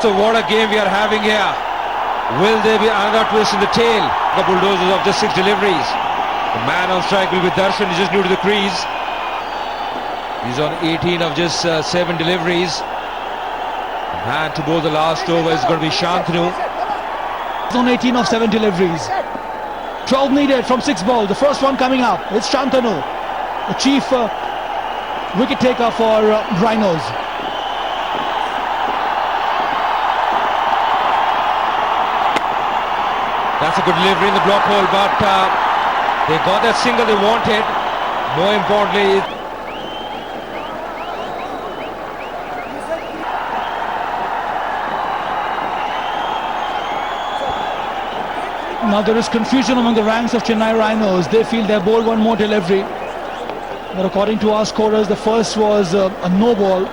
So what a game we are having here. Will there be another twist in the tail? The Bulldozers of just 6 deliveries. The man on strike will be Darshan, he's just new to the crease. He's on 18 of just 7 deliveries. Man to bowl the last over is going to be Shantanu. He's on 18 of 7 deliveries. 12 needed from 6 balls. The first one coming up. It's Shantanu, the chief wicket taker for Rhinos. That's a good delivery in the block hole, but they got that single they wanted. More importantly, now there is confusion among the ranks of Chennai Rhinos. They feel they bowled one more delivery. But according to our scorers, the first was a no ball.